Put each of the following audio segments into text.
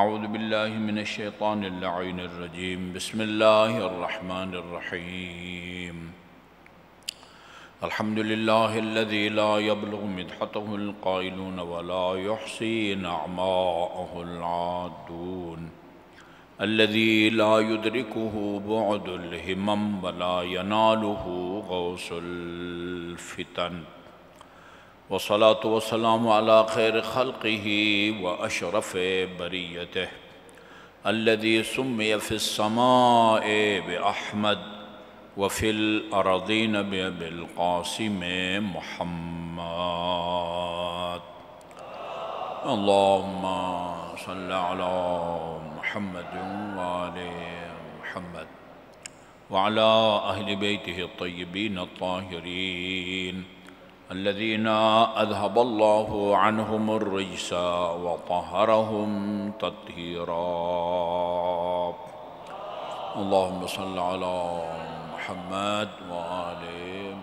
اعوذ باللہ من الشیطان اللعین الرجیم بسم اللہ الرحمن الرحیم الحمد للہ الذی لا يبلغ مدحته القائلون ولا يحصي نعماءه العادون الذي لا يدركه بعد الهمم ولا يناله غوث الفتن والصلاة والسلام على خير خلقه وأشرف بريته الذي سمي في السماء بأحمد وفي الأرضين بالقاسم محمد اللهم صل على محمد وآل محمد وعلى أهل بيته الطيبين الطاهرين الذين أذهب الله عنهم الرجس وطهرهم تطهيرا اللهم صل على محمد وآل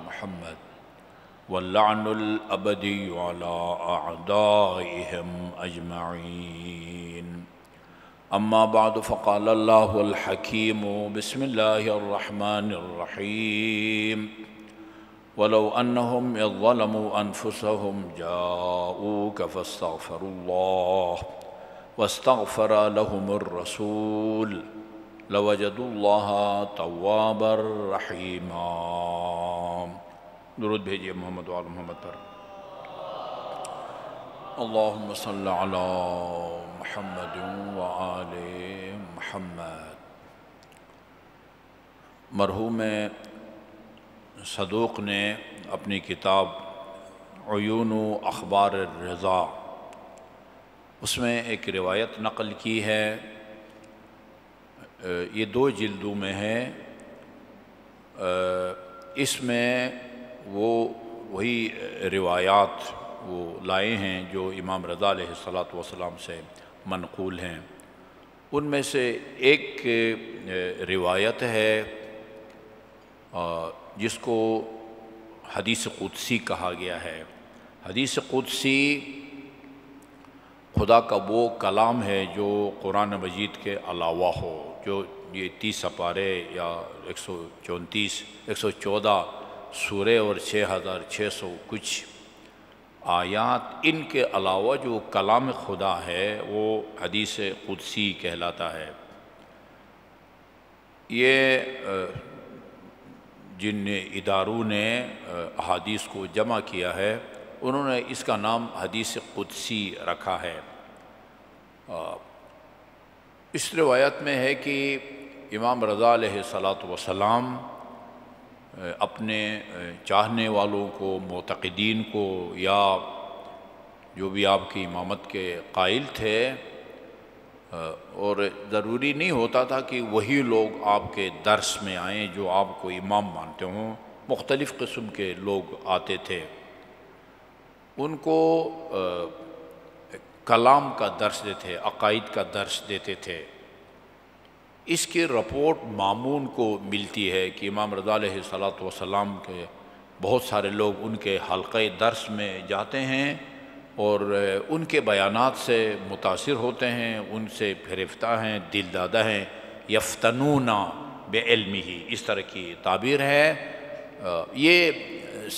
محمد واللعن الأبدي على أعدائهم أجمعين أما بعد فقال الله الحكيم بسم الله الرحمن الرحيم ولو أنهم إذ ظلموا أنفسهم جاءوك فاستغفروا الله واستغفر لهم الرسول لوجدوا الله توابا رحيما درود بھیجئے محمد وآل محمد پر اللهم صل على محمد وآل محمد مرحوم صدوق نے اپنی کتاب عیون و اخبار الرضا اس میں ایک روایت نقل کی ہے، یہ 2 جلدوں میں ہے، اس میں وہی روایات وہ لائے ہیں جو امام رضا علیہ السلام سے منقول ہیں۔ ان میں سے ایک روایت ہے جس کو حدیث قدسی کہا گیا ہے۔ حدیث قدسی خدا کا وہ کلام ہے جو قرآن مجید کے علاوہ ہو، جو یہ 30 سپارے یا 114 سورے اور 6600 کچھ آیات، ان کے علاوہ جو کلام خدا ہے وہ حدیث قدسی کہلاتا ہے۔ یہ جن اداروں نے احادیث کو جمع کیا ہے انہوں نے اس کا نام حدیث قدسی رکھا ہے۔ اس روایت میں ہے کہ امام رضا علیہ السلام اپنے چاہنے والوں کو، معتقدین کو، یا جو بھی آپ کی امامت کے قائل تھے، اور ضروری نہیں ہوتا تھا کہ وہی لوگ آپ کے درس میں آئیں جو آپ کو امام مانتے ہوں، مختلف قسم کے لوگ آتے تھے، ان کو کلام کا درس دیتے، عقائد کا درس دیتے تھے۔ اس کی رپورٹ مامون کو ملتی ہے کہ امام رضا علیہ السلام کے بہت سارے لوگ ان کے حلقہ درس میں جاتے ہیں اور ان کے بیانات سے متاثر ہوتے ہیں، ان سے پھرفتہ ہیں، دل دادہ ہیں۔ یفتنون بعلمہ، اس طرح کی تعبیر ہے۔ یہ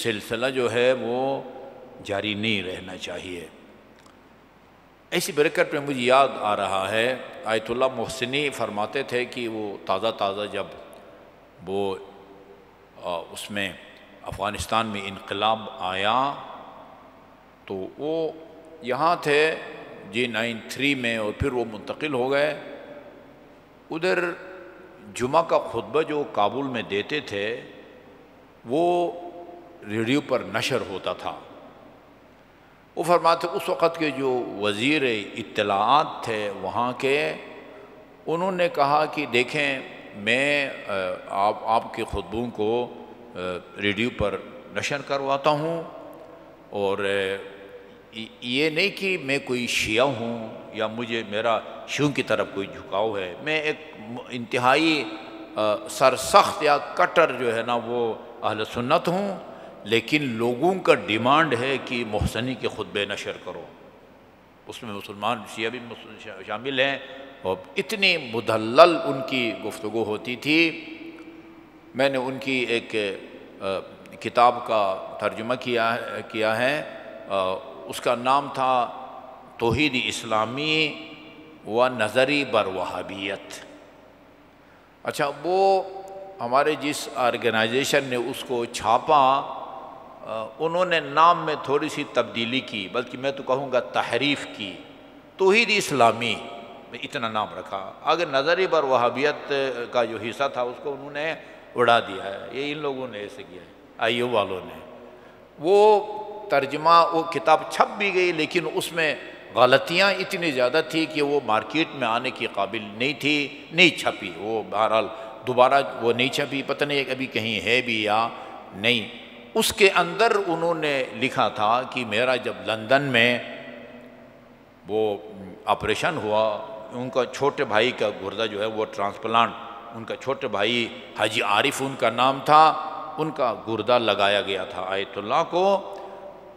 سلسلہ جو ہے وہ جاری نہیں رہنا چاہیے۔ ایسی برکت میں مجھے یاد آ رہا ہے، آیت اللہ محسنی فرماتے تھے کہ وہ تازہ جب وہ اس میں افغانستان میں انقلاب آیا تو وہ یہاں تھے G93 میں، اور پھر وہ منتقل ہو گئے ادھر۔ جمعہ کا خطبہ جو کابل میں دیتے تھے وہ ریڈیو پر نشر ہوتا تھا۔ وہ فرماتے اس وقت کے جو وزیر اطلاعات تھے وہاں کے، انہوں نے کہا کہ دیکھیں میں آپ کے خطبوں کو ریڈیو پر نشر کرواتا ہوں، اور یہ نہیں کہ میں کوئی شیعہ ہوں یا میرا شیعوں کی طرف کوئی جھکاؤ ہے، میں ایک انتہائی سرسخت یا کٹر جو ہے نا وہ اہل سنت ہوں، لیکن لوگوں کا ڈیمانڈ ہے کہ محسنی کے خطبے نشر کرو۔ اس میں مسلمان شیعہ بھی شامل ہیں، اور اتنی مدلل ان کی گفتگو ہوتی تھی۔ میں نے ان کی ایک کتاب کا ترجمہ کیا ہے، اس کا نام تھا توحید اسلامی و نظری بر وہابیت۔ اچھا، وہ ہمارے جس آرگنائزیشن نے اس کو چھاپا، انہوں نے نام میں تھوڑی سی تبدیلی کی، بلکہ میں تو کہوں گا تحریف کی۔ توحید اسلامی میں اتنا نام رکھا، اگر نظری بر وہابیت کا جو حصہ تھا اس کو انہوں نے اڑا دیا ہے۔ یہ ان لوگوں نے ایسے کیا ہے، آئیو والوں نے۔ وہ ترجمہ، وہ کتاب چھپ بھی گئی، لیکن اس میں غلطیاں اتنی زیادہ تھی کہ وہ مارکیٹ میں آنے کی قابل نہیں تھی، نہیں چھپی۔ وہ بہرحال دوبارہ وہ نہیں چھپی، پتہ نہیں ابھی کہیں ہے بھی یا نہیں۔ اس کے اندر انہوں نے لکھا تھا کہ میرا جب لندن میں وہ آپریشن ہوا، ان کا چھوٹے بھائی کا گردہ جو ہے وہ ٹرانسپلانٹ، ان کا چھوٹے بھائی حاجی عارف ان کا نام تھا، ان کا گردہ لگایا گیا تھا آیت اللہ کو۔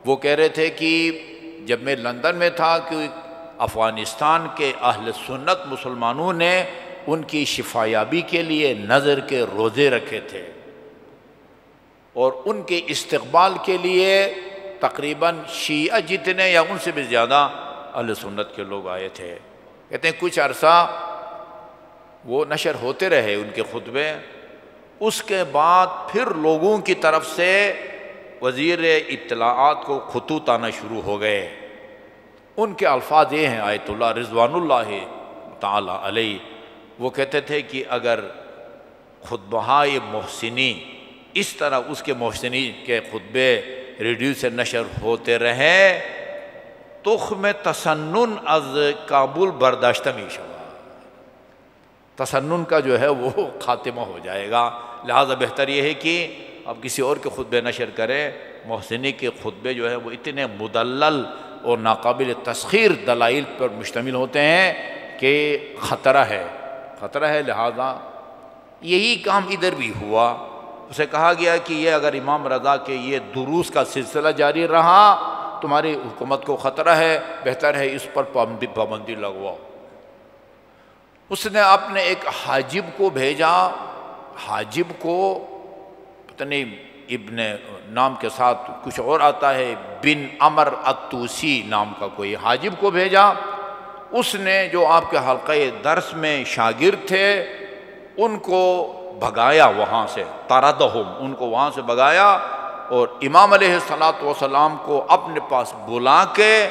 وہ کہہ رہے تھے کہ جب میں لندن میں تھا کہ افغانستان کے اہل سنت مسلمانوں نے ان کی شفایابی کے لیے نظر کے روزے رکھے تھے، اور ان کے استقبال کے لیے تقریباً شیعہ جتنے یا ان سے بھی زیادہ اہل سنت کے لوگ آئے تھے۔ کہتے ہیں کچھ عرصہ وہ نشر ہوتے رہے ان کے خطبے، اس کے بعد پھر لوگوں کی طرف سے وزیر اطلاعات کو خطوط آنا شروع ہو گئے۔ ان کے الفاظ یہ ہیں، آیت اللہ رضوان اللہ تعالی علیہ، وہ کہتے تھے کہ اگر خطبہائے محسنی اس طرح اس کے محسنی کے خطبے ریڈیو سے نشر ہوتے رہے تخم تسنن از کابل برداشتہ می شود، تسنن کا جو ہے وہ خاتمہ ہو جائے گا۔ لہذا بہتر یہ ہے کہ اب کسی اور کے خطبے نشر کریں۔ محسنی کے خطبے جو ہے وہ اتنے مدلل اور ناقابل تسخیر دلائل پر مشتمل ہوتے ہیں کہ خطرہ ہے۔ لہذا یہی کام ادھر بھی ہوا۔ اسے کہا گیا کہ یہ اگر امام رضا کے یہ دروس کا سلسلہ جاری رہا تمہاری حکومت کو خطرہ ہے، بہتر ہے اس پر پابندی لگواؤ۔ اس نے اپنے ایک حاجب کو بھیجا، حاجب کو پتہ نہیں ابن نام کے ساتھ کچھ اور آتا ہے، بن عمر الطوسی نام کا کوئی حاجب کو بھیجا۔ اس نے جو آپ کے حلقہ درس میں شاگرد تھے ان کو بھگایا وہاں سے، طردہم، ان کو وہاں سے بھگایا، اور امام علیہ السلام کو اپنے پاس بلا کے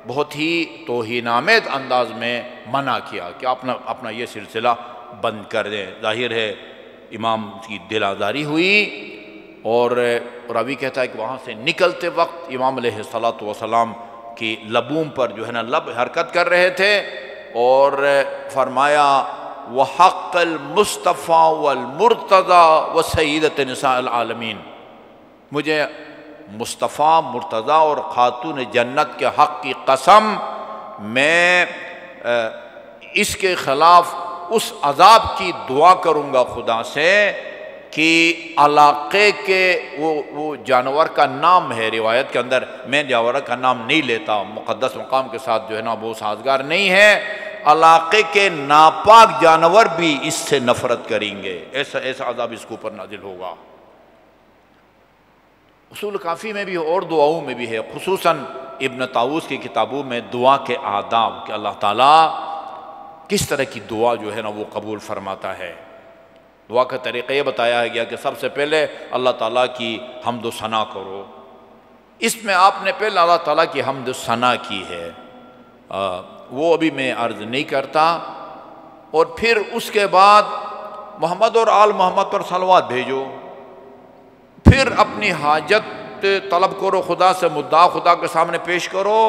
بہت ہی توہین آمیز انداز میں منع کیا کہ اپنا یہ سلسلہ بند کر دیں۔ ظاہر ہے امام کی دل آزاری ہوئی، اور راوی کہتا ہے کہ وہاں سے نکلتے وقت امام علیہ السلام کی لبوں پر جو ہے نا لب حرکت کر رہے تھے، اور فرمایا وحق المصطفیٰ والمرتضیٰ وسیدۃ نساء العالمین، مجھے مصطفیٰ، مرتضیٰ اور خاتون جنت کے حق کی قسم، میں اس کے خلاف اس عذاب کی دعا کروں گا خدا سے کہ علاقے کے وہ جانور کا نام ہے روایت کے اندر، میں جانور کا نام نہیں لیتا، مقدس مقام کے ساتھ جو ہے نا وہ سازگار نہیں ہے، علاقے کے ناپاک جانور بھی اس سے نفرت کریں گے، ایسا عذاب اس کے اوپر نازل ہوگا۔ اصول کافی میں بھی اور دعاؤں میں بھی ہے، خصوصاً ابن طاووس کی کتابوں میں دعا کے آداب کہ اللہ تعالیٰ کس طرح کی دعا جو ہے نا وہ قبول فرماتا ہے۔ دعا کا طریقہ یہ بتایا گیا کہ سب سے پہلے اللہ تعالیٰ کی حمد و ثنا کرو۔ اس میں آپ نے پہلے اللہ تعالیٰ کی حمد و ثنا کی ہے، وہ ابھی میں عرض نہیں کرتا، اور پھر اس کے بعد محمد اور آل محمد پر صلوات بھیجو، پھر اپنی حاجت طلب کرو، خدا سے مدعا خدا کے سامنے پیش کرو،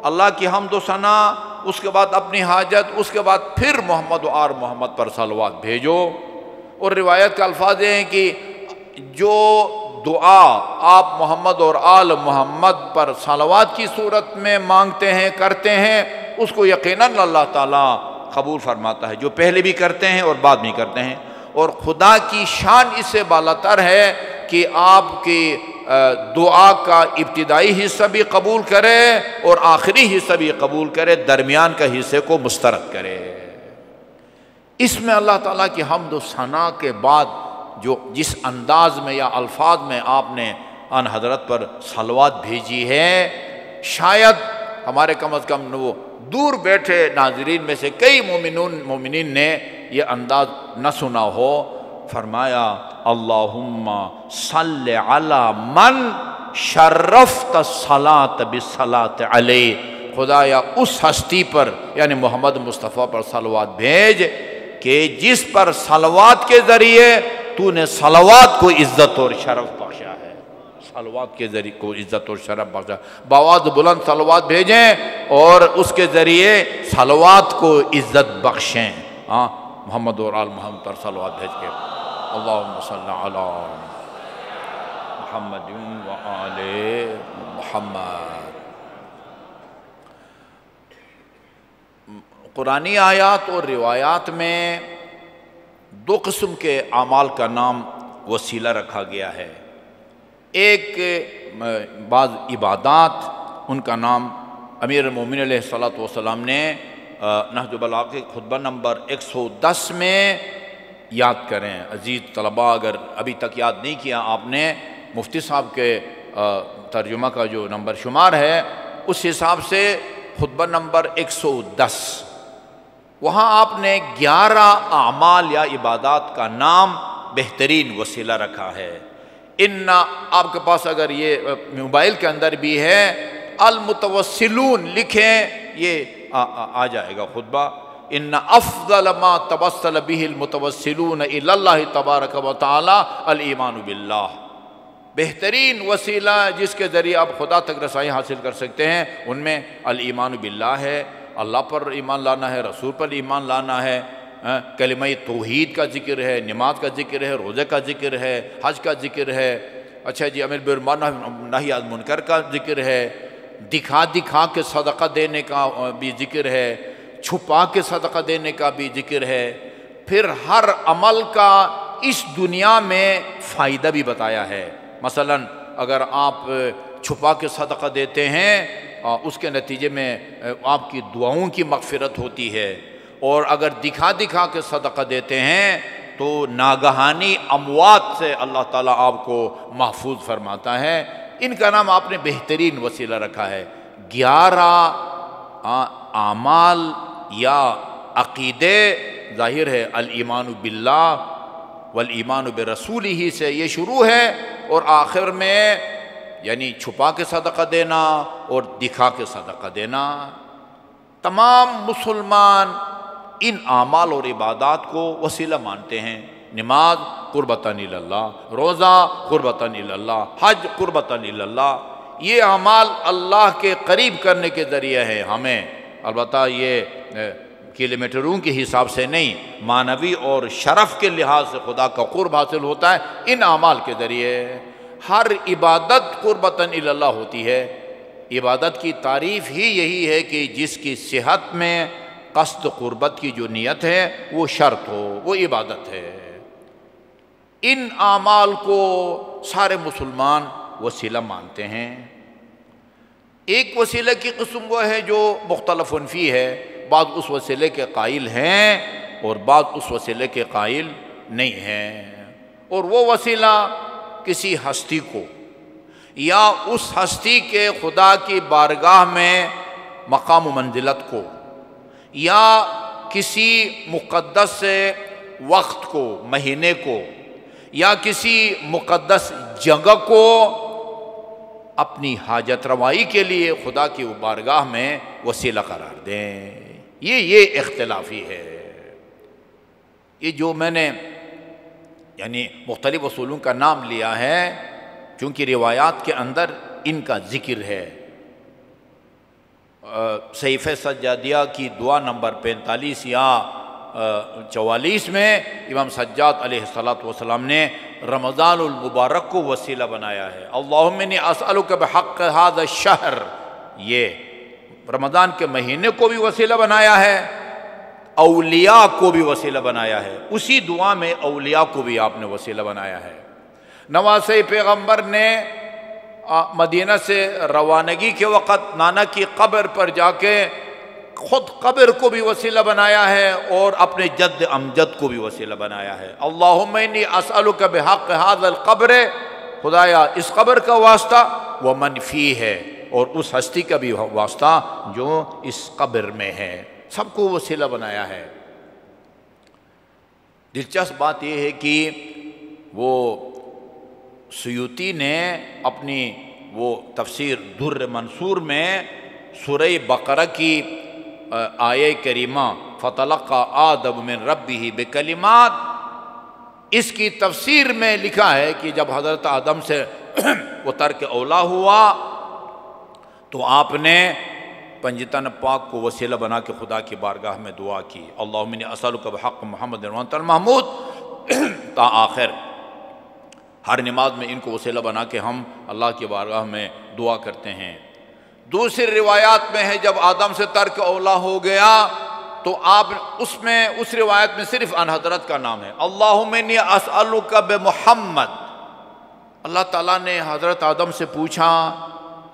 اللہ کی حمد و ثنا، اس کے بعد اپنی حاجت، اس کے بعد پھر محمد و آل محمد پر صلوات بھیجو۔ اور روایت کے الفاظ ہیں کہ جو دعا آپ محمد اور آل محمد پر صلوات کی صورت میں مانگتے ہیں کرتے ہیں اس کو یقیناً اللہ تعالیٰ قبول فرماتا ہے، جو پہلے بھی کرتے ہیں اور بعد میں کرتے ہیں۔ اور خدا کی شان اس سے بالاتر ہے کہ آپ کی دعا کا ابتدائی حصہ بھی قبول کرے اور آخری حصہ بھی قبول کرے، درمیان کا حصے کو مسترد کرے۔ اس میں اللہ تعالیٰ کی حمد و ثنا کے بعد جس انداز میں یا الفاظ میں آپ نے ان حضرت پر صلوات بھیجی ہے، شاید ہمارے کم از کم وہ دور بیٹھے ناظرین میں سے کئی مومنین نے یہ انداز نہ سنا ہو۔ فرمایا اللہم صلی علی من شرفت الصلاۃ بالصلاۃ علیہ، خدایا اس ہستی پر یعنی محمد مصطفیٰ پر صلوات بھیج کہ جس پر صلوات کے ذریعے تو نے صلوات کو عزت اور شرف بخشا ہے، صلوات کے ذریعے کو عزت اور شرف بخشا، بآواز بلند صلوات بھیجیں اور اس کے ذریعے صلوات کو عزت بخشیں۔ محمد اور آل محمد پر صلوات بھیج کے اللہم صلی علی محمد و آل محمد۔ قرآنی آیات اور روایات میں دو قسم کے اعمال کا نام وسیلہ رکھا گیا ہے۔ ایک بعض عبادات، ان کا نام امیر المومنین علیہ الصلوۃ والسلام نے نہج البلاغہ کے خطبہ نمبر 110 میں یاد کریں۔ عزیز طلباء اگر ابھی تک یاد نہیں کیا آپ نے، مفتی صاحب کے ترجمہ کا جو نمبر شمار ہے اس حساب سے خطبہ نمبر 110، وہاں آپ نے 11 اعمال یا عبادات کا نام بہترین وسیلہ رکھا ہے۔ آپ کے پاس اگر یہ موبائل کے اندر بھی ہے المتوسلون لکھیں، یہ آ جائے گا خطبہ۔ ان افضل ما توسل به المتوسلون الی اللہ تبارک و تعالی الایمان باللہ، بہترین وسیلہ جس کے ذریعے آپ خدا تک رسائی حاصل کر سکتے ہیں ان میں الایمان باللہ ہے، اللہ پر ایمان لانا ہے، رسول پر ایمان لانا ہے، کلمہ توحید کا ذکر ہے، نماز کا ذکر ہے، روزے کا ذکر ہے، حج کا ذکر ہے، اچھا جی امر بالمعروف نہی عن المنکر کا ذکر ہے، دکھا کے صدقہ دینے کا بھی ذکر ہے، چھپا کے صدقہ دینے کا بھی ذکر ہے، پھر ہر عمل کا اس دنیا میں فائدہ بھی بتایا ہے۔ مثلا اگر آپ چھپا کے صدقہ دیتے ہیں اس کے نتیجے میں آپ کی دعاؤں کی مغفرت ہوتی ہے، اور اگر دکھا کے صدقہ دیتے ہیں تو ناگہانی اموات سے اللہ تعالیٰ آپ کو محفوظ فرماتا ہے۔ ان کا نام آپ نے بہترین وسیلہ رکھا ہے۔ 11 اعمال یا عقیدے، ظاہر ہے الایمان باللہ والایمان برسولہ سے یہ شروع ہے، اور آخر میں یعنی چھپا کے صدقہ دینا اور دکھا کے صدقہ دینا۔ تمام مسلمان ان اعمال اور عبادات کو وسیلہ مانتے ہیں۔ نماز قربتاً الی اللہ، روزہ قربتاً الی اللہ، حج قربتاً الی اللہ، یہ اعمال اللہ کے قریب کرنے کے ذریعے ہیں ہمیں، البتہ یہ کلومیٹروں کے حساب سے نہیں، معنوی اور شرف کے لحاظ سے خدا کا قرب حاصل ہوتا ہے ان اعمال کے ذریعے۔ ہر عبادت قربتاً الی اللہ ہوتی ہے۔ عبادت کی تعریف ہی یہی ہے کہ جس کی صحت میں قصد قربت کی جو نیت ہے وہ شرط ہو، وہ عبادت ہے۔ ان اعمال کو سارے مسلمان وسیلہ مانتے ہیں۔ ایک وسیلہ کی قسم وہ ہے جو مختلف فی ہے، بعض اس وسیلے کے قائل ہیں اور بعض اس وسیلے کے قائل نہیں ہیں، اور وہ وسیلہ کسی ہستی کو یا اس ہستی کے خدا کی بارگاہ میں مقام و منزلت کو یا کسی مقدس وقت کو، مہینے کو، یا کسی مقدس جگہ کو اپنی حاجت روائی کے لیے خدا کی بارگاہ میں وسیلہ قرار دیں۔ یہ اختلافی ہے۔ یہ جو میں نے یعنی مختلف اصولوں کا نام لیا ہے چونکہ روایات کے اندر ان کا ذکر ہے۔ صحیفہ سجادیہ کی دعا نمبر 45 یا 44 میں امام سجاد علیہ السلام نے رمضان المبارک کو وسیلہ بنایا ہے۔ اللہم انی اسألک بحق ھذا الشہر، یہ رمضان کے مہینے کو بھی وسیلہ بنایا ہے، اولیاء کو بھی وسیلہ بنایا ہے۔ اسی دعا میں اولیاء کو بھی آپ نے وسیلہ بنایا ہے۔ نواسۂ پیغمبر نے مدینہ سے روانگی کے وقت نانا کی قبر پر جا کے خود قبر کو بھی وسیلہ بنایا ہے اور اپنے جد امجد کو بھی وسیلہ بنایا ہے۔ اللہم انی اسألک بحق ھذا القبر، خدایا اس قبر کا واسطہ، ومن فیہ ہے، اور اس ہستی کا بھی واسطہ جو اس قبر میں ہے، سب کو وسیلہ بنایا ہے۔ دلچسپ بات یہ ہے کہ وہ سیوطی نے اپنی وہ تفسیر در منصور میں سورہ بقرہ کی آیہ کریمہ فَتَلَقَّى آدَمُ مِن رَبِّهِ بِكَلِمَاتٍ، اس کی تفسیر میں لکھا ہے کہ جب حضرت آدم سے وہ ترک اولا ہوا تو آپ نے پنجتن پاک کو وسیلہ بنا کے خدا کی بارگاہ میں دعا کی، اللہم انی اسألک بحق محمد وانت المحمود تا آخر۔ ہر نماز میں ان کو وسیلہ بنا کے ہم اللہ کی بارگاہ میں دعا کرتے ہیں۔ دوسری روایات میں ہے جب آدم سے ترک اولا ہو گیا تو آپ اس روایت میں صرف ان حضرت کا نام ہے، اللہم انی اسألک بمحمد۔ اللہ تعالیٰ نے حضرت آدم سے پوچھا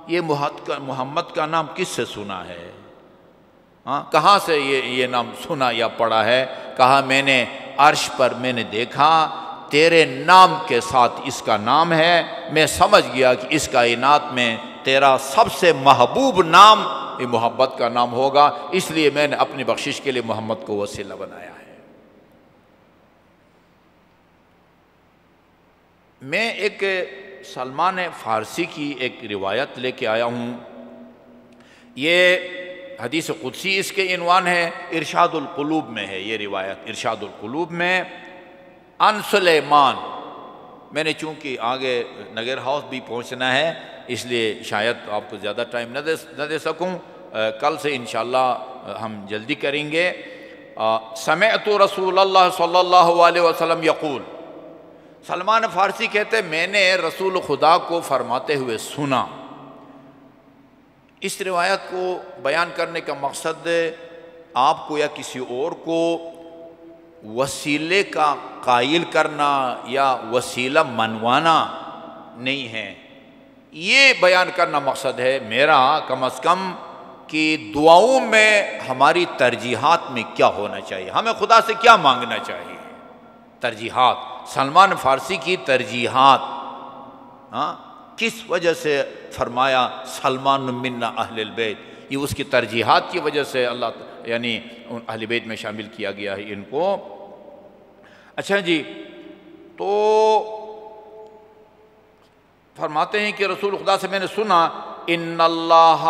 یہ محمد کا نام کس سے سنا ہے؟ کہاں سے یہ نام سنا یا پڑھا ہے؟ کہا میں نے عرش پر میں نے دیکھا تیرے نام کے ساتھ اس کا نام ہے، میں سمجھ گیا کہ اس کائنات میں تیرا سب سے محبوب نام یہ محبت کا نام ہوگا، اس لیے میں نے اپنی بخشش کے لیے محمد کو وسیلہ بنایا ہے۔ میں ایک سلمان فارسی کی ایک روایت لے کے آیا ہوں، یہ حدیث قدسی اس کے عنوان ہے، ارشاد القلوب میں ہے یہ روایت، ارشاد القلوب میں ان سلیمان۔ میں نے چونکہ آگے نگر ہاؤس بھی پہنچنا ہے اس لیے شاید آپ کو زیادہ ٹائم نہ دے سکوں، کل سے انشاءاللہ ہم جلدی کریں گے۔ سمعت رسول اللہ صلی اللہ علیہ وسلم یقول، سلمان فارسی کہتے میں نے رسول خدا کو فرماتے ہوئے سنا۔ اس روایت کو بیان کرنے کا مقصد آپ کو یا کسی اور کو وسیلے کا قائل کرنا یا وسیلہ منوانا نہیں ہے، یہ بیان کرنا مقصد ہے میرا کم از کم کہ دعاؤں میں ہماری ترجیحات میں کیا ہونا چاہیے، ہمیں خدا سے کیا مانگنا چاہیے۔ ترجیحات، سلمان فارسی کی ترجیحات، کس وجہ سے فرمایا سلمان منا اہل البیت، یہ اس کی ترجیحات کی وجہ سے اللہ یعنی اہل بیت میں شامل کیا گیا ہے ان کو۔ اچھا جی، تو فرماتے ہیں کہ رسول خدا سے میں نے سنا ان اللہ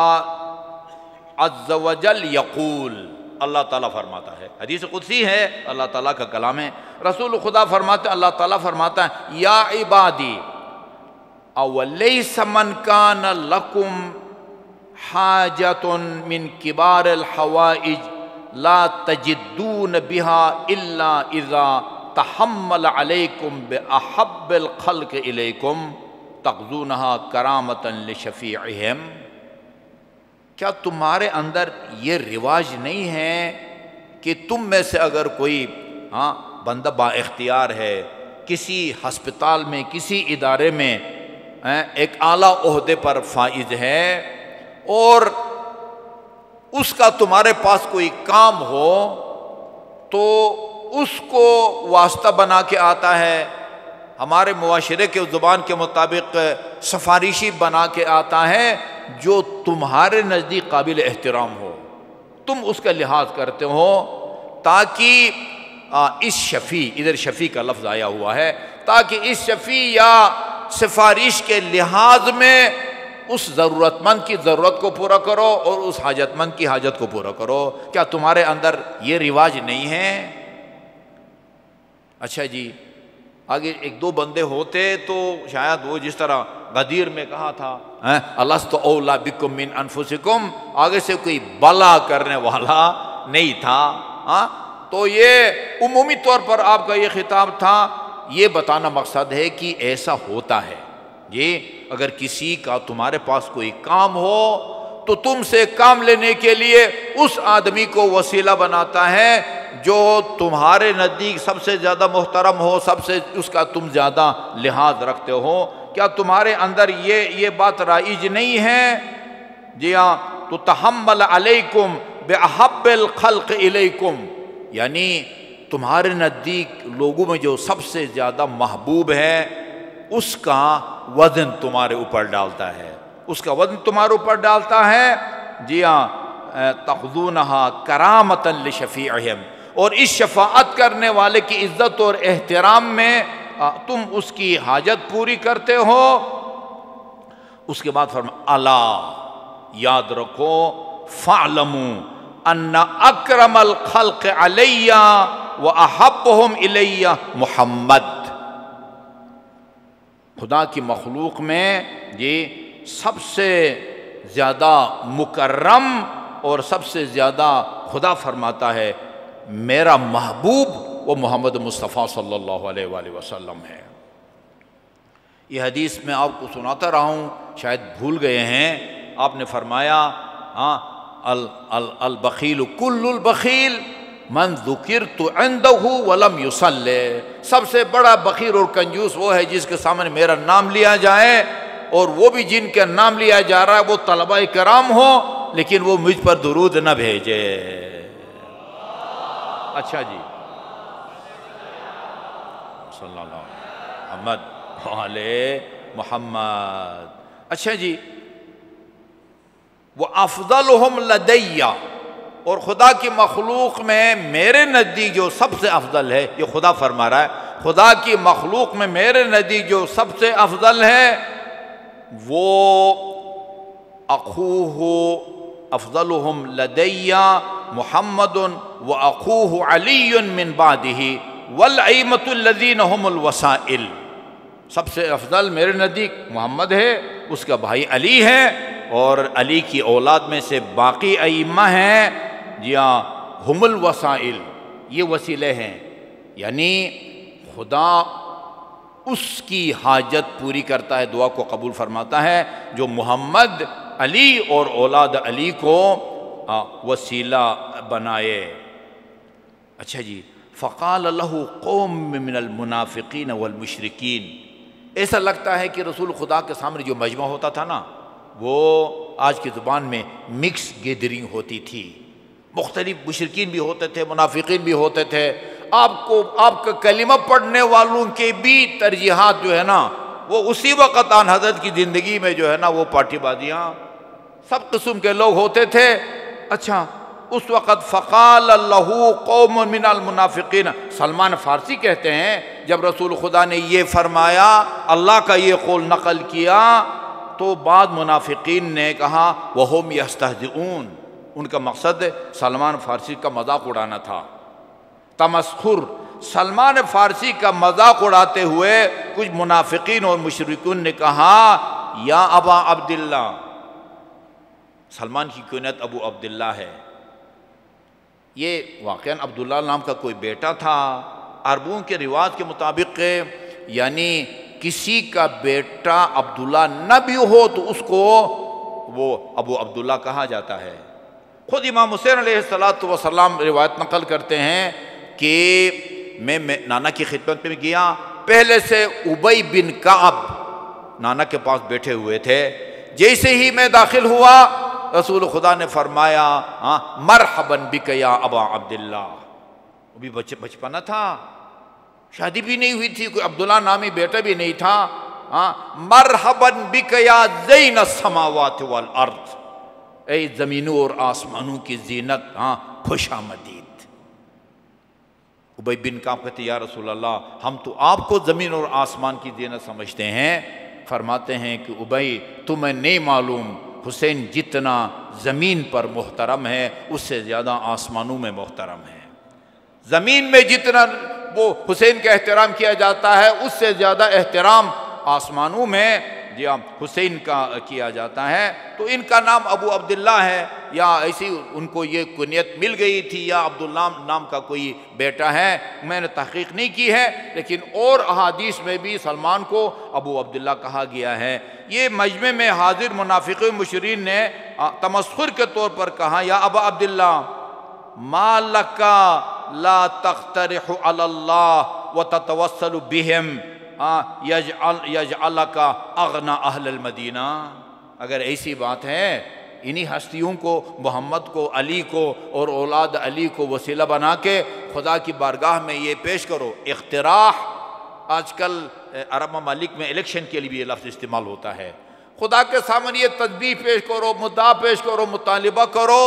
عز وجل یقول، اللہ تعالیٰ فرماتا ہے، حدیث قدسی ہے، اللہ تعالیٰ کا کلام ہے، رسول خدا فرماتے ہیں، اللہ تعالیٰ فرماتا ہے یا عبادی اولیس من کان لکم حاجت من کبار الحوائج لا تجدون بها الا اذا تحمل علیکم باحب الخلق الیکم تقضونہا کرامتا لشفیعہم۔ کیا تمہارے اندر یہ رواج نہیں ہے کہ تم میں سے اگر کوئی بندہ با اختیار ہے، کسی ہسپتال میں کسی ادارے میں ایک اعلیٰ عہدے پر فائز ہے اور اس کا تمہارے پاس کوئی کام ہو تو اس کو واسطہ بنا کے آتا ہے، ہمارے معاشرے کے زبان کے مطابق سفارشی بنا کے آتا ہے، جو تمہارے نزدیک قابل احترام ہو، تم اس کا لحاظ کرتے ہو، تاکہ اس شفیع، ادھر شفیع کا لفظ آیا ہوا ہے، تاکہ اس شفیع یا سفارش کے لحاظ میں اس ضرورت مند کی ضرورت کو پورا کرو اور اس حاجت مند کی حاجت کو پورا کرو۔ کیا تمہارے اندر یہ رواج نہیں ہے؟ اچھا جی، آگے ایک دو بندے ہوتے تو شاید وہ جس طرح غدیر میں کہا تھا الست اولا بکم من انفسکم، آگے سے کوئی بلا کرنے والا نہیں تھا، تو یہ عمومی طور پر آپ کا یہ خطاب تھا، یہ بتانا مقصد ہے کہ ایسا ہوتا ہے۔ یہ اگر کسی کا تمہارے پاس کوئی کام ہو تو تم سے کام لینے کے لیے اس آدمی کو وسیلہ بناتا ہے جو تمہارے نزدیک سب سے زیادہ محترم ہو، سب سے اس کا تم زیادہ لحاظ رکھتے ہو، کیا تمہارے اندر یہ بات رائج نہیں ہے؟ جی ہاں، تو تحمل علیکم بأحب الخلق الیکم، یعنی تمہارے نزدیک لوگوں میں جو سب سے زیادہ محبوب ہے اس کا وزن تمہارے اوپر ڈالتا ہے، اس کا وزن تمہارے اوپر ڈالتا ہے۔ جی ہاں، تاخذونہا کرامۃ لشفیعہم، اور اس شفاعت کرنے والے کی عزت اور احترام میں تم اس کی حاجت پوری کرتے ہو۔ اس کے بعد فرمایا الا، یاد رکھو، فاعلموا ان اکرم الخلق علی واحبهم الی محمد، خدا کی مخلوق میں یہ سب سے زیادہ مکرم اور سب سے زیادہ خدا فرماتا ہے میرا محبوب وہ محمد مصطفیٰ صلی اللہ علیہ وآلہ وسلم ہے۔ یہ حدیث میں آپ کو سناتا رہا ہوں، شاید بھول گئے ہیں۔ آپ نے فرمایا البخیل کل البخیل من ذکرت عنده ولم یصلی، سب سے بڑا بخیل اور کنجوس وہ ہے جس کے سامنے میرا نام لیا جائے، اور وہ بھی جن کا نام لیا جا رہا ہے وہ طلبہ کرام ہو لیکن وہ مجھ پر درود نہ بھیجے۔ اچھا جی، صلی اللہ محمد علیہ محمد۔ اچھا جی، وَأَفْضَلُهُمْ لَدَيَّ، اور خدا کی مخلوق میں میرے نزدیک جو سب سے افضل ہے، یہ خدا فرما رہا ہے، خدا کی مخلوق میں میرے نزدیک جو سب سے افضل ہے وہ اخوہ، افضلہم لدی محمد واخوہ علی من بعدہ والائمۃ الذین هم الوسائل، سب سے افضل میرے نزدیک محمد ہے، اس کا بھائی علی ہے، اور علی کی اولاد میں سے باقی ائمہ ہیں، جی ہاں، ہم الوسائل، یہ وسیلے ہیں، یعنی خدا اس کی حاجت پوری کرتا ہے، دعا کو قبول فرماتا ہے جو محمد علی اور اولاد علی کو وسیلہ بنائے۔ اچھا جی، فقال له قوم من المنافقین والمشرکین، ایسا لگتا ہے کہ رسول خدا کے سامنے جو مجمع ہوتا تھا نا، وہ آج کی زبان میں مکس گیدرنگ ہوتی تھی، مختلف مشرکین بھی ہوتے تھے، منافقین بھی ہوتے تھے، آپ کا کلمہ پڑھنے والوں کے بھی ترجیحات جو ہے نا وہ اسی وقت آن حضرت کی زندگی میں جو ہے نا وہ پارٹی بازیاں سب قسم کے لوگ ہوتے تھے۔ اچھا، اس وقت فقال له قوم من المنافقین، سلمان فارسی کہتے ہیں جب رسول خدا نے یہ فرمایا، اللہ کا یہ قول نقل کیا، تو بعد منافقین نے کہا وَهُمْ يَسْتَهْزِئُونَ، ان کا مقصد سلمان فارسی کا مذاق اڑانا تھا، تمسخر۔ سلمان فارسی کا مذاق اڑاتے ہوئے کچھ منافقین اور مشرکین نے کہا یا ابا عبداللہ، سلمان کی کنیت ابو عبداللہ ہے، یہ واقعاً عبداللہ نام کا کوئی بیٹا تھا، عربوں کے رواج کے مطابق یعنی کسی کا بیٹا عبداللہ نہ بھی ہو تو اس کو وہ ابو عبداللہ کہا جاتا ہے۔ خود امام حسین علیہ السلام روایت نقل کرتے ہیں کہ میں نانا کی خدمت میں گیا، پہلے سے ابی بن کعب نانا کے پاس بیٹھے ہوئے تھے، جیسے ہی میں داخل ہوا رسول خدا نے فرمایا مرحبا بک یا ابا عبداللہ، ابھی بچپنا تھا، شادی بھی نہیں ہوئی تھی، کوئی عبداللہ نامی بیٹا بھی نہیں تھا، مرحبا بک یا زین السماوات والارض، اے زمینوں اور آسمانوں کی زینت، خوش آمدید۔ ابی بن کعب کہتے یا رسول اللہ، ہم تو آپ کو زمین اور آسمان کی زینت سمجھتے ہیں۔ فرماتے ہیں کہ ابی تمہیں نہیں معلوم حسین جتنا زمین پر محترم ہے اس سے زیادہ آسمانوں میں محترم ہے، زمین میں جتنا وہ حسین کا احترام کیا جاتا ہے اس سے زیادہ احترام آسمانوں میں جی حسین کا کیا جاتا ہے۔ تو ان کا نام ابو عبداللہ ہے، یا ایسی ان کو یہ کنیت مل گئی تھی، یا عبداللہ نام کا کوئی بیٹا ہے، میں نے تحقیق نہیں کی ہے، لیکن اور احادیث میں بھی سلمان کو ابو عبداللہ کہا گیا ہے۔ یہ مجمع میں حاضر منافقین مشرکین نے تمسخر کے طور پر کہا یا ابا عبداللہ ما لک لا تقترح علی اللہ وتتوسل بہم، یجعلک اغنی اہل المدینہ، اگر ایسی بات ہے انہی ہستیوں کو، محمد کو، علی کو اور اولاد علی کو وسیلہ بنا کے خدا کی بارگاہ میں یہ پیش کرو۔ اقتراح آج کل عرب ممالک میں الیکشن کے لیے بھی یہ لفظ استعمال ہوتا ہے۔ خدا کے سامنے یہ تسبیح پیش کرو، مدعا پیش کرو، مطالبہ کرو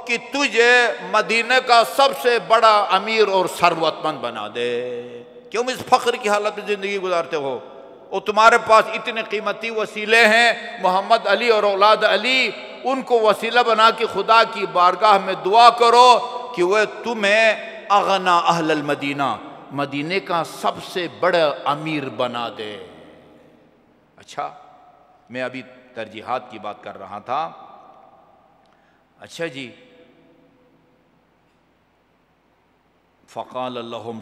کہ تجھے مدینہ کا سب سے بڑا امیر اور ثروت مند بنا دے۔ کیوں اس فخر کی حالت میں زندگی گزارتے ہو؟ اور تمہارے پاس اتنے قیمتی وسیلے ہیں، محمد علی اور اولاد علی، ان کو وسیلہ بنا کے خدا کی بارگاہ میں دعا کرو کہ وہ تمہیں اغنا اہل المدینہ، مدینے کا سب سے بڑا امیر بنا دے۔ اچھا، میں ابھی ترجیحات کی بات کر رہا تھا۔ اچھا جی، فقال لهم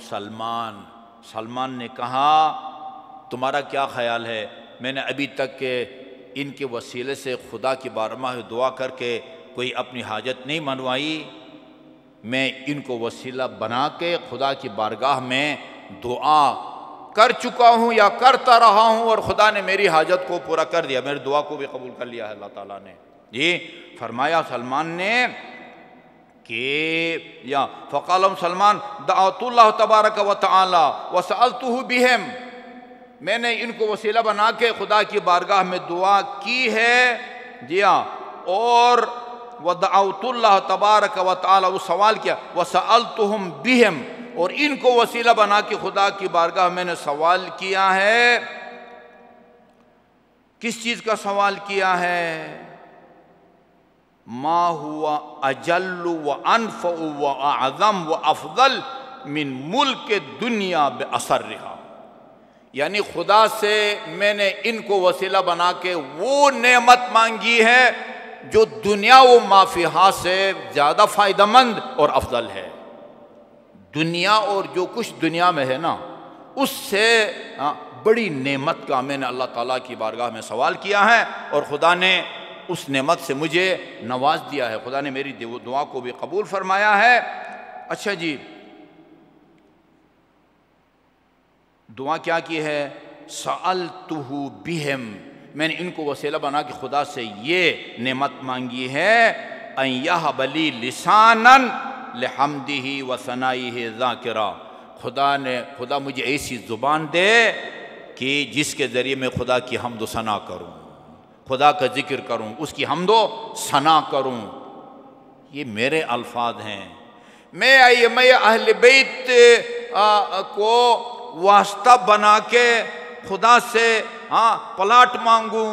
سلمان نے کہا تمہارا کیا خیال ہے؟ میں نے ابھی تک کہ ان کے وسیلے سے خدا کی بارگاہ میں دعا کر کے کوئی اپنی حاجت نہیں منوائی، میں ان کو وسیلہ بنا کے خدا کی بارگاہ میں دعا کر چکا ہوں یا کرتا رہا ہوں، اور خدا نے میری حاجت کو پورا کر دیا، میری دعا کو بھی قبول کر لیا ہے اللہ تعالیٰ نے۔ جی فرمایا سلمان نے کہ یا فقال سلمان دعوت اللہ تبارک و تعالی وسألتہ بہم، میں نے ان کو وسیلہ بنا کے خدا کی بارگاہ میں دعا کی ہے، جی ہاں، اور ودعوت اللہ تبارک و تعالی، وہ سوال کیا، وسألتہم بہم، اور ان کو وسیلہ بنا کے خدا کی بارگاہ میں نے سوال کیا ہے۔ کس چیز کا سوال کیا ہے؟ ما ہوا اجل و انفع و اعظم و افضل من ملک دنیا بأسرها، یعنی خدا سے میں نے ان کو وسیلہ بنا کے وہ نعمت مانگی ہے جو دنیا و ما فیہا سے زیادہ فائدہ مند اور افضل ہے۔ دنیا اور جو کچھ دنیا میں ہے نا، اس سے بڑی نعمت کا میں نے اللہ تعالیٰ کی بارگاہ میں سوال کیا ہے، اور خدا نے اس نعمت سے مجھے نواز دیا ہے، خدا نے میری دعا کو بھی قبول فرمایا ہے۔ اچھا جی، دعا کیا کی ہے؟ سألتہ بہم، میں نے ان کو وسیلہ بنا کے خدا سے یہ نعمت مانگی ہے، ان یہب لی لسانا لحمدہ و ثنائہ ذاکرا، خدا مجھے ایسی زبان دے کہ جس کے ذریعے میں خدا کی حمد و ثنا کروں، خدا کا ذکر کروں، اس کی حمد و ثنا کروں۔ یہ میرے الفاظ ہیں، میں اہل بیت کو واسطہ بنا کے خدا سے پلاٹ مانگوں،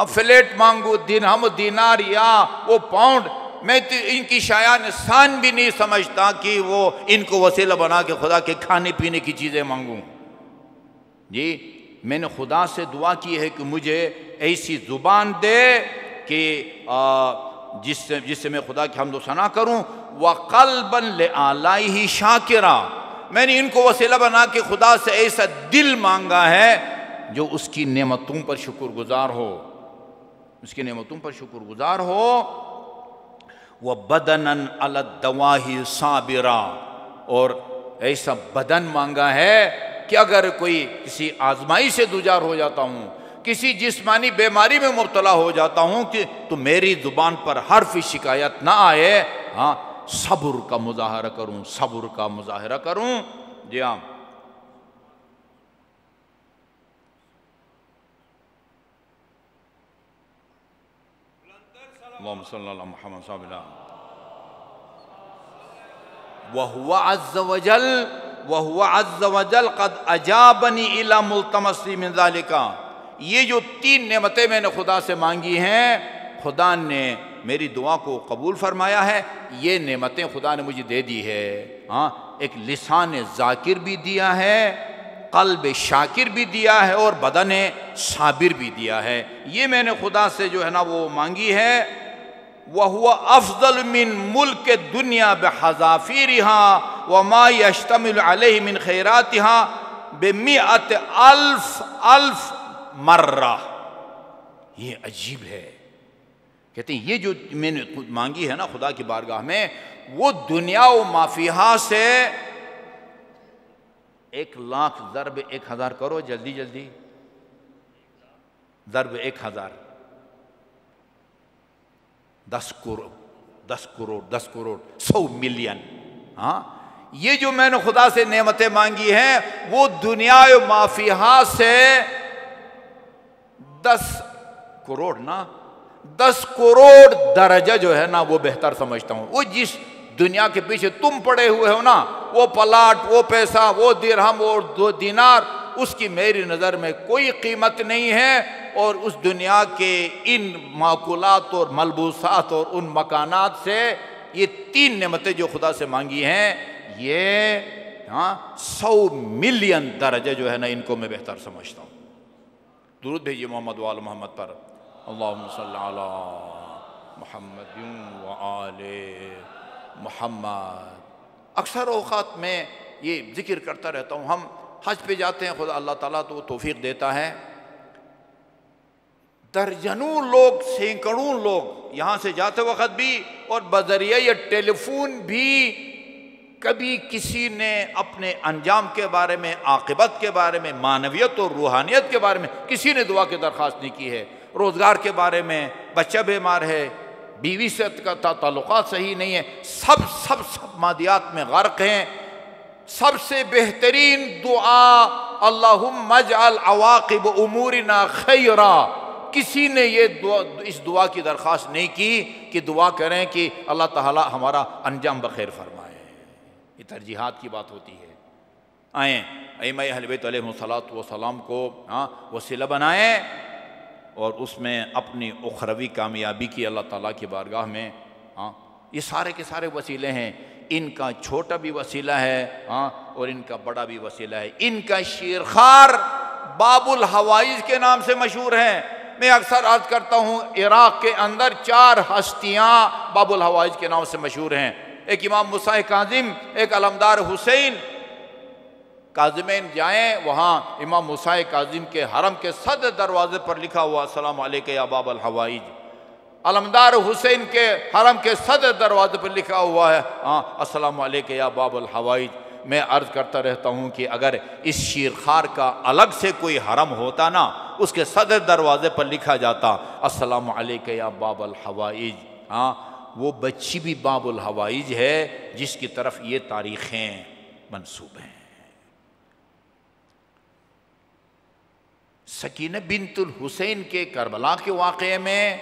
فلیٹ مانگوں، درہم دینار یا وہ پاؤنڈ، میں تو ان کی شایان شان بھی نہیں سمجھتا کہ وہ ان کو وسیلہ بنا کے خدا کے کھانے پینے کی چیزیں مانگوں۔ جی میں نے خدا سے دعا کی ہے کہ مجھے ایسی زبان دے کہ جس سے میں خدا کی حمد و ثنا کروں، وَقَلْبًا لِآلَائِهِ شَاكِرًا، میں نے ان کو وسیلہ بنا کے خدا سے ایسا دل مانگا ہے جو اس کی نعمتوں پر شکر گزار ہو، اس کی نعمتوں پر شکر گزار ہو۔ وَبَدَنًا عَلَى الدَّوَاهِ صَابِرًا، اور ایسا بدن مانگا ہے کہ اگر کوئی کسی آزمائی سے دوچار ہو جاتا ہوں، کسی جسمانی بیماری میں مبتلا ہو جاتا ہوں کہ تو میری زبان پر حرف شکایت نہ آئے، صبر کا مظاہرہ کروں، صبر کا مظاہرہ کروں۔ جی ہاں، اللہم صلی اللہ علیہ محمد صلی اللہ علیہ وَهُوَ عَزَّ وَجَلْ قَدْ أَجَابَنِي إِلَى مُلْتَمَسِي مِنْ ذَلِكَ، یہ جو 3 نعمتیں میں نے خدا سے مانگی ہیں، خدا نے میری دعا کو قبول فرمایا ہے، یہ نعمتیں خدا نے مجھے دے دی ہے۔ ایک لسان ذاکر بھی دیا ہے، قلب شاکر بھی دیا ہے، اور بدن صابر بھی دیا ہے۔ یہ میں نے خدا سے جو ہے نا وہ مانگی ہے۔ وَهُوَ أَفْضَلُ مِن مُلْكِ الدُّنْيَا بِحَذَافِيرِهَا وَمَا يَشْتَمِلُ عَلَيْهِ مِنْ خَيْرَاتِهَا بِمِئَةِ أَلْفِ مَرَّةٍ۔ یہ عجیب ہے، کہتے ہیں یہ جو میں نے مانگی ہے نا خدا کی بارگاہ میں، وہ دنیا و ما فیہا سے 1,00,000 ضرب 1,000 کرو جلدی جلدی، ضرب 1,000، 10 کروڑ 10 کروڑ 10 کروڑ 100 ملین۔ ہاں یہ جو میں نے خدا سے نعمتیں مانگی ہیں وہ دنیا ما فیہا سے 10 کروڑ نا 10 کروڑ درجہ جو ہے نا وہ بہتر سمجھتا ہوں۔ وہ جس دنیا کے پیچھے تم پڑے ہوئے ہو نا، وہ پلاٹ، وہ پیسہ، وہ درہم، وہ 2 دینار، اس کی میری نظر میں کوئی قیمت نہیں ہے۔ اور اس دنیا کے ان معقولات اور ملبوسات اور ان مکانات سے یہ 3 نعمتیں جو خدا سے مانگی ہیں، یہ 100 ملین درجہ جو ہے نا ان کو میں بہتر سمجھتا ہوں۔ درود بھیجیے محمد و آل محمد پر، اللہم صلی علی محمد و آل محمد۔ اکثر اوقات میں یہ ذکر کرتا رہتا ہوں، ہم حج پہ جاتے ہیں، خدا اللہ تعالیٰ تو توفیق دیتا ہے، درجنوں لوگ، سینکڑوں لوگ یہاں سے جاتے وقت بھی اور بذریعہ یہ ٹیلی فون بھی کبھی کسی نے اپنے انجام کے بارے میں، عاقبت کے بارے میں، معنویت اور روحانیت کے بارے میں کسی نے دعا کی درخواست نہیں کی ہے۔ روزگار کے بارے میں، بچہ بیمار ہے، بیوی سے کا تعلقات صحیح نہیں ہے، سب مادیات میں غرق ہیں۔ سب سے بہترین دعا اللہم اجعل عواقب امورنا خیرا، کسی نے اس دعا کی درخواست نہیں کی کہ دعا کریں کہ اللہ تعالیٰ ہمارا انجام بخیر فرمائے۔ یہ ترجیحات کی بات ہوتی ہے۔ آئیں ائمہ اہل بیت علیہ الصلوۃ والسلام کو وسیلہ بنائیں اور اس میں اپنی اخروی کامیابی کی اللہ تعالیٰ کی بارگاہ میں یہ سارے کے سارے وسیلے ہیں۔ ان کا چھوٹا بھی وسیلہ ہے اور ان کا بڑا بھی وسیلہ ہے۔ ان کا شیرخوار باب الحوائج کے نام سے مشہور ہے۔ میں اکثر عرض کرتا ہوں عراق کے اندر 4 ہستیاں باب الحوائج کے نام سے مشہور ہیں۔ ایک امام موسیٰ کاظم، ایک علمدار حسین۔ کاظمین جائیں، وہاں امام موسیٰ کاظم کے حرم کے صدر دروازے پر لکھا ہوا السلام علیکہ یا باب الحوائج۔ علمدار حسین کے حرم کے صدر دروازے پر لکھا ہوا ہے السلام علیکہ یا باب الحوائج۔ میں عرض کرتا رہتا ہوں کہ اگر اس شیرخوار کا الگ سے کوئی حرم ہوتا نا، اس کے صدر دروازے پر لکھا جاتا السلام علیکہ یا باب الحوائج، وہ بچی بھی باب الحوائج ہے جس کی طرف یہ تاریخیں منسوب ہیں۔ سکینہ بنت الحسین کے کربلا کے واقعے میں،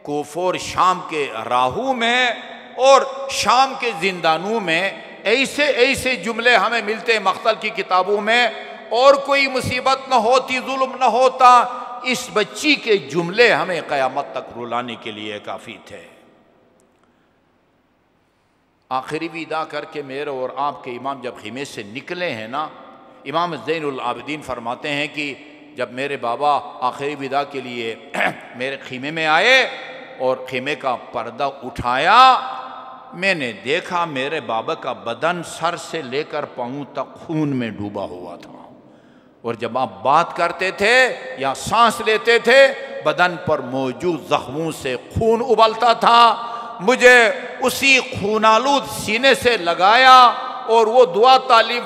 کوفہ اور شام کے راہو میں اور شام کے زندانوں میں ایسے جملے ہمیں ملتے ہیں مقتل کی کتابوں میں، اور کوئی مصیبت نہ ہوتی، ظلم نہ ہوتا، اس بچی کے جملے ہمیں قیامت تک رلانے کے لیے کافی تھے۔ آخری وداع کر کے میرے اور آپ کے امام جب خیمے سے نکلے ہیں نا، امام زین العابدین فرماتے ہیں کہ جب میرے بابا آخری وداع کے لیے میرے خیمے میں آئے اور خیمے کا پردہ اٹھایا، میں نے دیکھا میرے بابا کا بدن سر سے لے کر پاؤں تک خون میں ڈوبا ہوا تھا، اور جب آپ بات کرتے تھے یا سانس لیتے تھے بدن پر موجود زخموں سے خون ابلتا تھا۔ مجھے اسی خونالود سینے سے لگایا اور وہ دعا تعلیم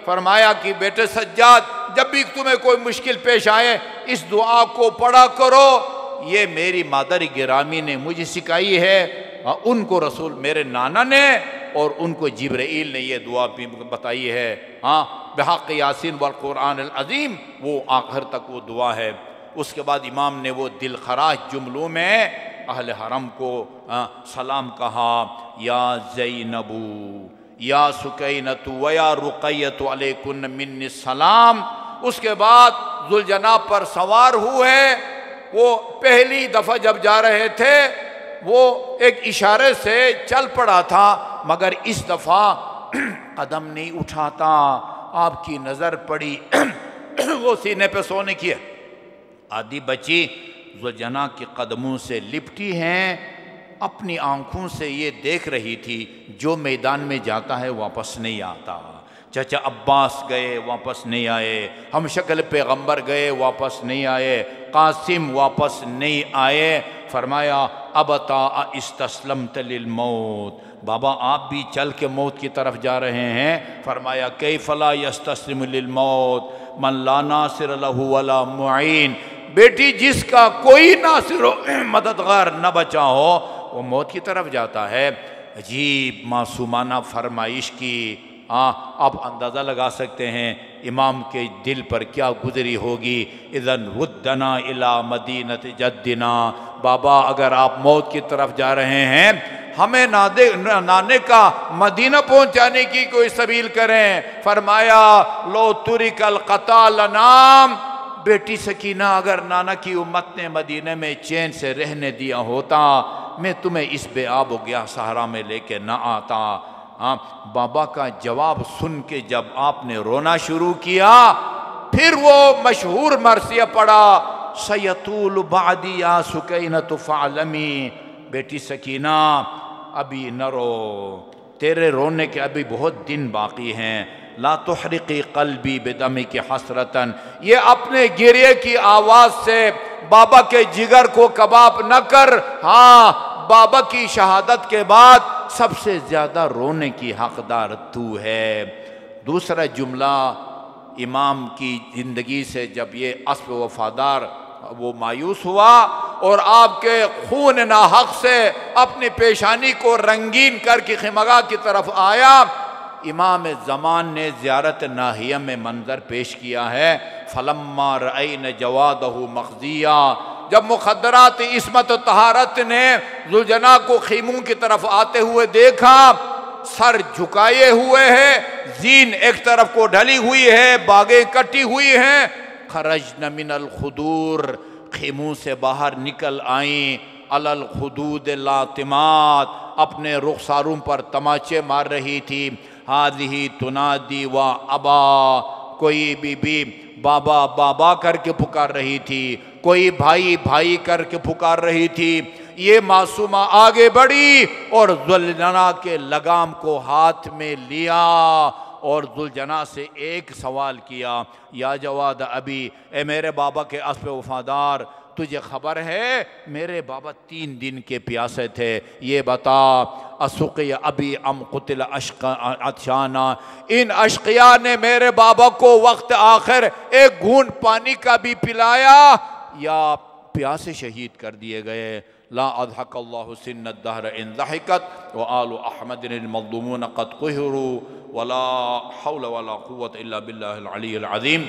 فرمایا کہ بیٹے سجاد، جب بھی تمہیں کوئی مشکل پیش آئے اس دعا کو پڑھا کرو۔ یہ میری مادر گرامی نے مجھے سکھائی ہے، ان کو رسول میرے نانا نے اور ان کو جبرائیل نے یہ دعا بھی بتائی ہے۔ بحق یاسین والقرآن العظیم، وہ آخر تک وہ دعا ہے۔ اس کے بعد امام نے وہ دل خراش جملوں میں اہل حرم کو سلام کہا، یا زینبو یا سکینۃ و یا رقیۃ علیکن منی السلام۔ اس کے بعد ذوالجناب پر سوار ہوئے۔ وہ پہلی دفعہ جب جا رہے تھے وہ ایک اشارے سے چل پڑا تھا، مگر اس دفعہ قدم نہیں اٹھاتا۔ آپ کی نظر پڑی وہ سینے پہ سونے کی آدھی بچی ذوالجناب کے قدموں سے لپٹی ہیں، اپنی آنکھوں سے یہ دیکھ رہی تھی جو میدان میں جاتا ہے واپس نہیں آتا۔ چچا عباس گئے واپس نہیں آئے، ہم شکل پیغمبر گئے واپس نہیں آئے، قاسم واپس نہیں آئے، فرمایا ابتا استسلمت للموت، بابا آپ بھی چل کے موت کی طرف جا رہے ہیں؟ فرمایا کیف لا یستسلم للموت من لا ناصر لہ ولا معین، بیٹی جس کا کوئی ناصر و مددگار نہ بچا ہو وہ موت کی طرف جاتا ہے۔ عجیب معصومانہ فرمائش کی، آپ اندازہ لگا سکتے ہیں امام کے دل پر کیا گزری ہوگی۔ اذن ردنا الی مدینۃ جدنا، بابا اگر آپ موت کی طرف جا رہے ہیں ہمیں نانے کا مدینہ پہنچانے کی کوئی سبیل کریں۔ فرمایا لو ترک القتال نام، بیٹی سکینہ اگر نانا کی امت نے مدینہ میں چین سے رہنے دیا ہوتا میں تمہیں اس بے آب و گیا صحرا میں لے کے نہ آتا۔ بابا کا جواب سن کے جب آپ نے رونا شروع کیا پھر وہ مشہور مرثیہ پڑا، سیطول بعدی یا سکینۃ فعلمی، بیٹی سکینہ ابھی نہ رو، تیرے رونے کے ابھی بہت دن باقی ہیں۔ لا تحرقی قلبی بدمک حسرتاً، یہ اپنے گریے کی آواز سے بابا کے جگر کو کباب نہ کر، ہاں بابا کی شہادت کے بعد سب سے زیادہ رونے کی حقدار تو ہے۔ دوسرا جملہ امام کی زندگی سے جب یہ اسب وفادار وہ مایوس ہوا اور آپ کے خون ناحق سے اپنی پیشانی کو رنگین کر کے خیمگاہ کی طرف آیا، امام زمان نے زیارت ناحیہ میں منظر پیش کیا ہے۔ فلما رأین جوادہ مخزیہ، جب مخدرات عصمت و طہارت نے ذوالجناح کو خیموں کی طرف آتے ہوئے دیکھا، سر جھکائے ہوئے ہے، زین ایک طرف کو ڈھلی ہوئی ہے، باگیں کٹی ہوئی ہیں، خرجن من الخدور، خیموں سے باہر نکل آئیں، علی الخدود لاتمات، اپنے رخساروں پر تماچے مار رہی تھی، ہذہ تنادی و ابا، کوئی بی بی بابا بابا کر کے پکار رہی تھی، کوئی بھائی بھائی کر کے پکار رہی تھی۔ یہ معصومہ آگے بڑھی اور ذوالجناح کے لگام کو ہاتھ میں لیا اور ذوالجناح سے ایک سوال کیا، یا جواد ابی، اے میرے بابا کے اسب وفادار، تجھے خبر ہے میرے بابا 3 دن کے پیاسے تھے، یہ بتا اسقی ابی ام قتل عطشانا، ان اشقیاء نے میرے بابا کو وقت آخر ایک گھونٹ پانی کا بھی پلایا یا پیاسے شہید کر دیے گئے؟ لا اضحک اللہ سن الدہر ان ضحکت وآل احمد المظلومون قد قہروا ولا حول ولا قوة الا باللہ العلی العظیم۔